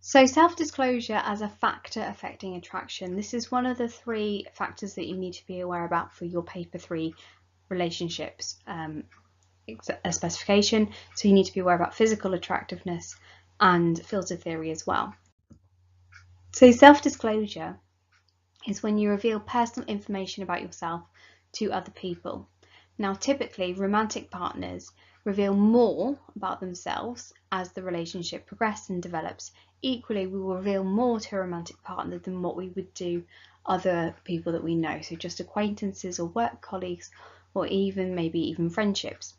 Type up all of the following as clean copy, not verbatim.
So self-disclosure as a factor affecting attraction. This is one of the 3 factors that you need to be aware about for your paper 3 relationships specification. So you need to be aware about physical attractiveness and filter theory as well. So self-disclosure is when you reveal personal information about yourself to other people. Now, typically, romantic partners reveal more about themselves as the relationship progresses and develops. Equally, we will reveal more to a romantic partner than what we would do other people that we know, so just acquaintances or work colleagues, or maybe even friendships.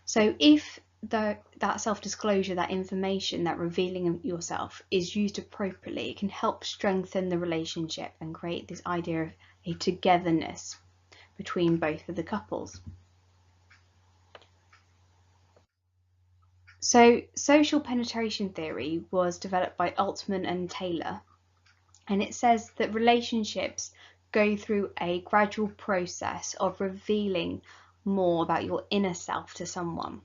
So if that self-disclosure, that information, that revealing of yourself is used appropriately, it can help strengthen the relationship and create this idea of a togetherness between both of the couples. So social penetration theory was developed by Altman and Taylor, and it says that relationships go through a gradual process of revealing more about your inner self to someone.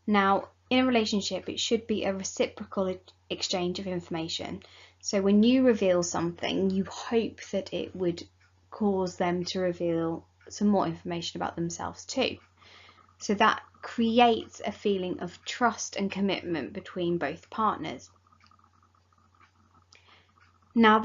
Now, in a relationship, it should be a reciprocal exchange of information. So when you reveal something, you hope that it would cause them to reveal some more information about themselves too. So that creates a feeling of trust and commitment between both partners. Now,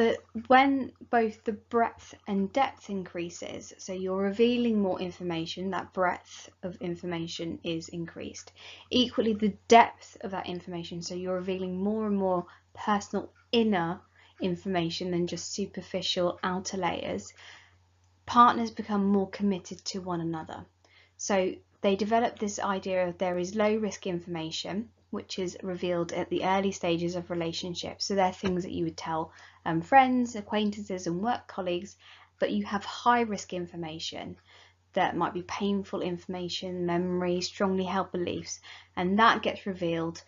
when both the breadth and depth increases, so you're revealing more information, that breadth of information is increased. Equally, the depth of that information, so you're revealing more and more personal inner information than just superficial outer layers, partners become more committed to one another. So they develop this idea of there is low risk information, which is revealed at the early stages of relationships. So they're things that you would tell friends, acquaintances and work colleagues, but you have high risk information that might be painful information, memories, strongly held beliefs, and that gets revealed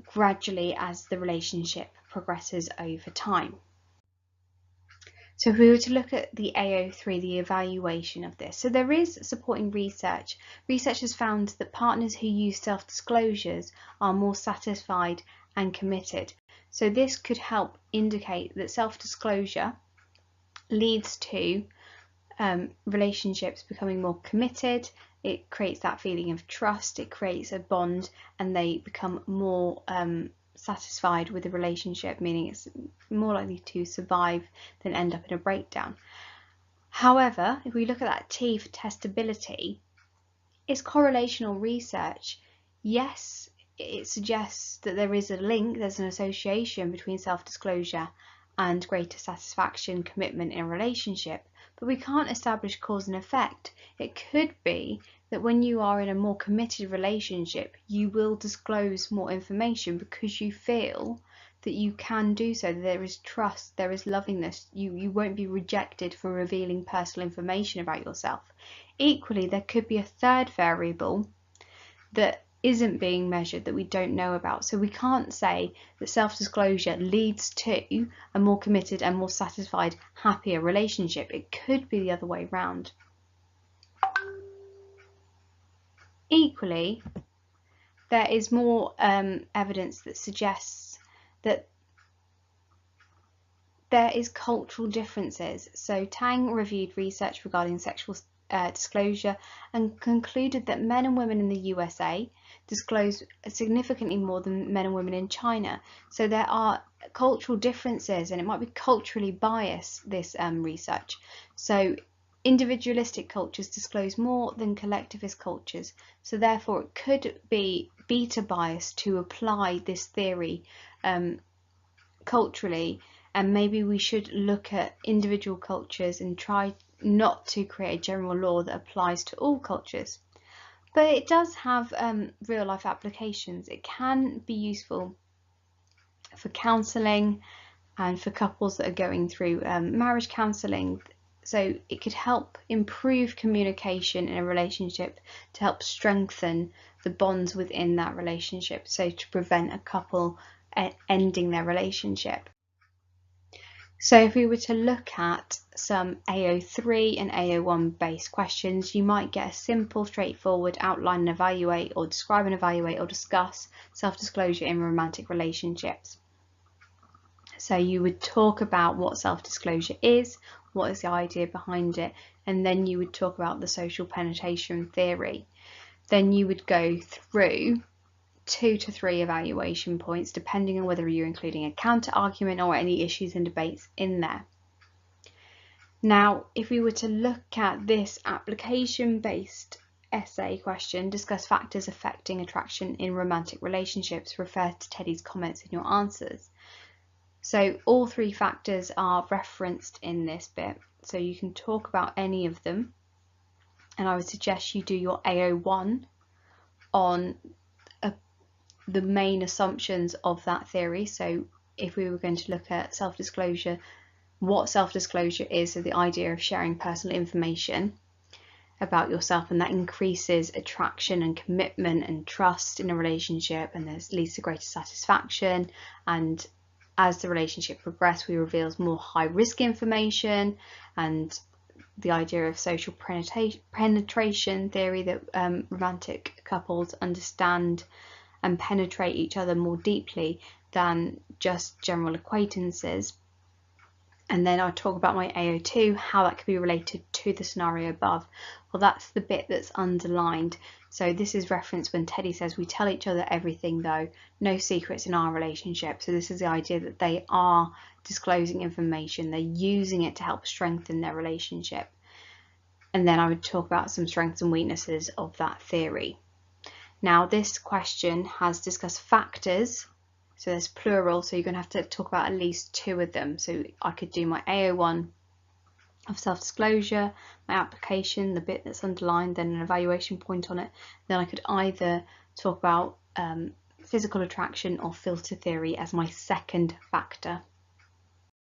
gradually as the relationship progresses over time. So if we were to look at the AO3, the evaluation of this, so there is supporting research. Research has found that partners who use self-disclosures are more satisfied and committed. So this could help indicate that self-disclosure leads to relationships becoming more committed. It creates that feeling of trust, it creates a bond, and they become more satisfied with the relationship, meaning it's more likely to survive than end up in a breakdown. However, if we look at that T for testability, it's correlational research. Yes, it suggests that there is a link, there's an association between self-disclosure and greater satisfaction, commitment in a relationship, but we can't establish cause and effect. It could be that when you are in a more committed relationship, you will disclose more information because you feel that you can do so. There is trust, there is lovingness. You won't be rejected for revealing personal information about yourself. Equally, there could be a third variable that isn't being measured that we don't know about. So we can't say that self-disclosure leads to a more committed and more satisfied, happier relationship. It could be the other way around. Equally, there is more evidence that suggests that there is cultural differences. So Tang reviewed research regarding sexual disclosure and concluded that men and women in the USA disclose significantly more than men and women in China. So there are cultural differences, and it might be culturally biased, this research. So individualistic cultures disclose more than collectivist cultures, so therefore it could be beta bias to apply this theory culturally, and maybe we should look at individual cultures and try not to create a general law that applies to all cultures. But it does have real life applications. It can be useful for counselling and for couples that are going through marriage counselling. So it could help improve communication in a relationship to help strengthen the bonds within that relationship, so to prevent a couple ending their relationship. So if we were to look at some AO3 and AO1 based questions, you might get a simple, straightforward outline and evaluate, or describe and evaluate, or discuss self-disclosure in romantic relationships. So you would talk about what self-disclosure is, what is the idea behind it, and then you would talk about the social penetration theory. Then you would go through 2 to 3 evaluation points, depending on whether you're including a counter argument or any issues and debates in there. Now, if we were to look at this application-based essay question, discuss factors affecting attraction in romantic relationships, refer to Teddy's comments in your answers. So all 3 factors are referenced in this bit, so you can talk about any of them, and I would suggest you do your AO1 on the main assumptions of that theory. So if we were going to look at self-disclosure, what self-disclosure is, so the idea of sharing personal information about yourself, and that increases attraction and commitment and trust in a relationship, and this leads to greater satisfaction, and as the relationship progresses, we reveal more high-risk information, and the idea of social penetration theory, that romantic couples understand and penetrate each other more deeply than just general acquaintances. And then I'll talk about my AO2, how that could be related to the scenario above. Well, that's the bit that's underlined. So this is referenced when Teddy says, we tell each other everything though, no secrets in our relationship. So this is the idea that they are disclosing information, they're using it to help strengthen their relationship. And then I would talk about some strengths and weaknesses of that theory. Now this question has discussed factors, so there's plural, so you're going to have to talk about at least 2 of them. So I could do my AO1 of self-disclosure, my application, the bit that's underlined, then an evaluation point on it. Then I could either talk about physical attraction or filter theory as my second factor.